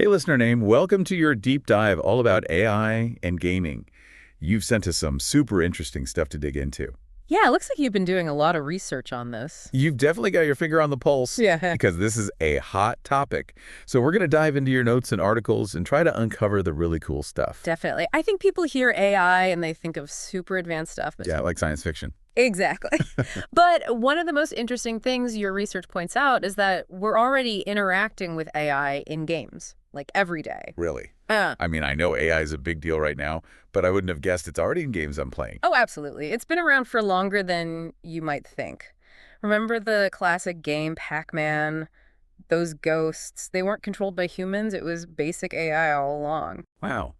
Hey, listener name, welcome to your deep dive all about AI and gaming. You've sent us some super interesting stuff to dig into. Yeah, it looks like you've been doing a lot of research on this. You've definitely got your finger on the pulse Yeah, because this is a hot topic. So we're going to dive into your notes and articles and try to uncover the really cool stuff. definitely. I think people hear AI and they think of super advanced stuff, but Yeah, like science fiction. exactly. But one of the most interesting things your research points out is that we're already interacting with AI in games, like every day. Really? Uh, I mean, I know AI is a big deal right now, but I wouldn't have guessed it's already in games I'm playing. oh, absolutely. It's been around for longer than you might think. Remember the classic game Pac-Man? Those ghosts, they weren't controlled by humans. It was basic AI all along. Wow.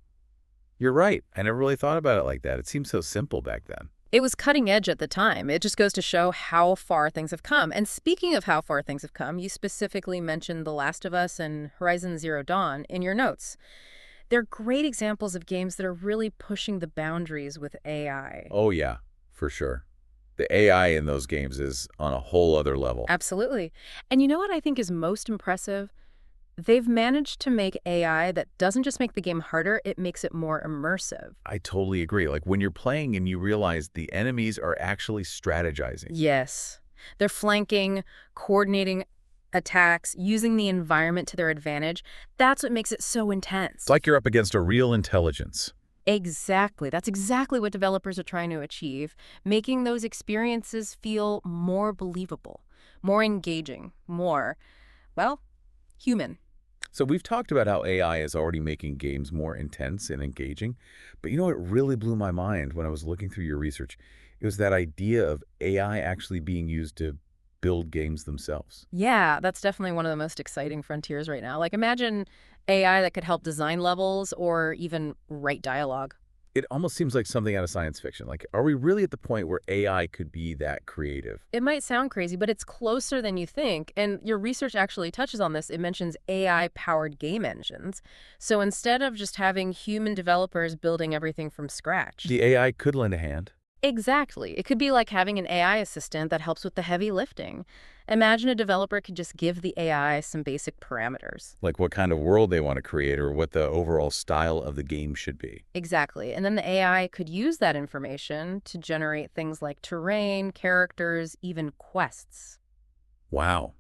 You're right. I never really thought about it like that. It seemed so simple back then. It was cutting edge at the time. It just goes to show how far things have come. And speaking of how far things have come, you specifically mentioned The Last of Us and Horizon Zero Dawn in your notes. They're great examples of games that are really pushing the boundaries with AI. Oh, yeah, for sure. The AI in those games is on a whole other level. Absolutely. And you know what I think is most impressive? They've managed to make AI that doesn't just make the game harder, it makes it more immersive. I totally agree. Like when you're playing and you realize the enemies are actually strategizing. Yes. They're flanking, coordinating attacks, using the environment to their advantage. That's what makes it so intense. It's like you're up against a real intelligence. Exactly. That's exactly what developers are trying to achieve, making those experiences feel more believable, more engaging, more, well, human. So we've talked about how AI is already making games more intense and engaging, but you know what really blew my mind when I was looking through your research? It was that idea of AI actually being used to build games themselves. Yeah, that's definitely one of the most exciting frontiers right now. Like imagine AI that could help design levels or even write dialogue. It almost seems like something out of science fiction. Like, are we really at the point where AI could be that creative? It might sound crazy, but it's closer than you think. And your research actually touches on this. It mentions AI-powered game engines. So instead of just having human developers building everything from scratch. The AI could lend a hand. Exactly. It could be like having an AI assistant that helps with the heavy lifting. Imagine a developer could just give the AI some basic parameters. Like what kind of world they want to create or what the overall style of the game should be. Exactly. And then the AI could use that information to generate things like terrain, characters, even quests. Wow.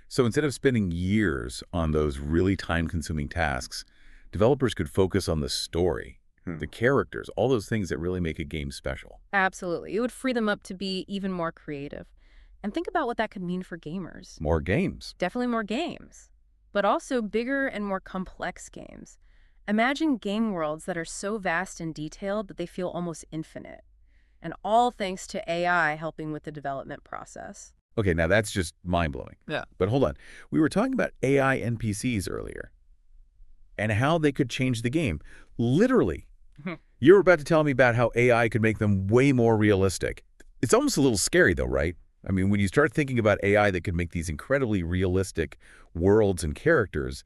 So instead of spending years on those really time-consuming tasks, developers could focus on the story, the characters, all those things that really make a game special. Absolutely. It would free them up to be even more creative. And think about what that could mean for gamers. More games. Definitely more games, but also bigger and more complex games. Imagine game worlds that are so vast and detailed that they feel almost infinite. And all thanks to AI helping with the development process. Okay, now that's just mind-blowing. Yeah. But hold on. We were talking about AI NPCs earlier and how they could change the game. Literally. You were about to tell me about how AI could make them way more realistic. It's almost a little scary though, right? I mean, when you start thinking about AI that could make these incredibly realistic worlds and characters,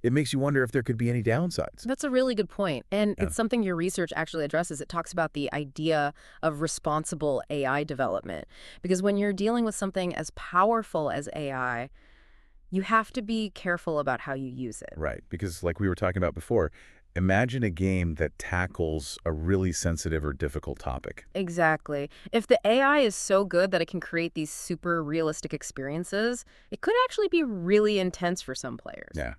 it makes you wonder if there could be any downsides. That's a really good point. And Yeah. it's something your research actually addresses. It talks about the idea of responsible AI development. Because when you're dealing with something as powerful as AI, you have to be careful about how you use it. Right, because like we were talking about before, imagine a game that tackles a really sensitive or difficult topic. Exactly. If the AI is so good that it can create these super realistic experiences, it could actually be really intense for some players. Yeah.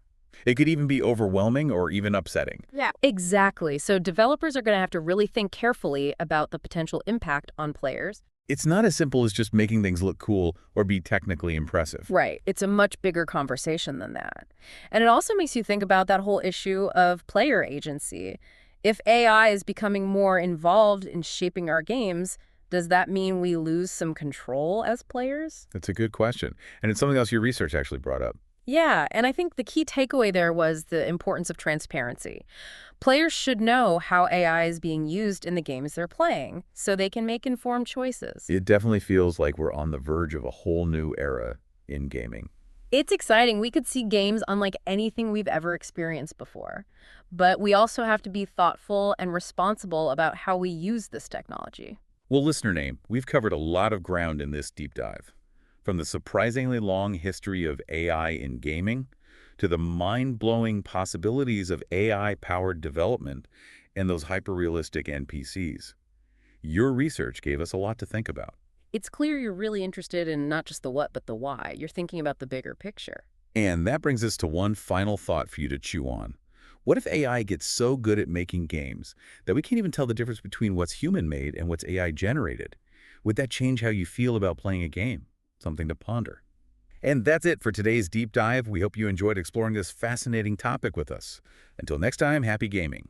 It could even be overwhelming or even upsetting. Yeah. Exactly. So developers are going to have to really think carefully about the potential impact on players. It's not as simple as just making things look cool or be technically impressive. Right. It's a much bigger conversation than that. And it also makes you think about that whole issue of player agency. If AI is becoming more involved in shaping our games, does that mean we lose some control as players? That's a good question. And it's something else your research actually brought up. Yeah, and I think the key takeaway there was the importance of transparency. Players should know how AI is being used in the games they're playing, so they can make informed choices. It definitely feels like we're on the verge of a whole new era in gaming. It's exciting. We could see games unlike anything we've ever experienced before. But we also have to be thoughtful and responsible about how we use this technology. Well, listener name, we've covered a lot of ground in this deep dive. From the surprisingly long history of AI in gaming to the mind-blowing possibilities of AI-powered development and those hyper-realistic NPCs. Your research gave us a lot to think about. It's clear you're really interested in not just the what, but the why. You're thinking about the bigger picture. And that brings us to one final thought for you to chew on. What if AI gets so good at making games that we can't even tell the difference between what's human-made and what's AI-generated? Would that change how you feel about playing a game? Something to ponder. And that's it for today's deep dive. We hope you enjoyed exploring this fascinating topic with us. Until next time, happy gaming.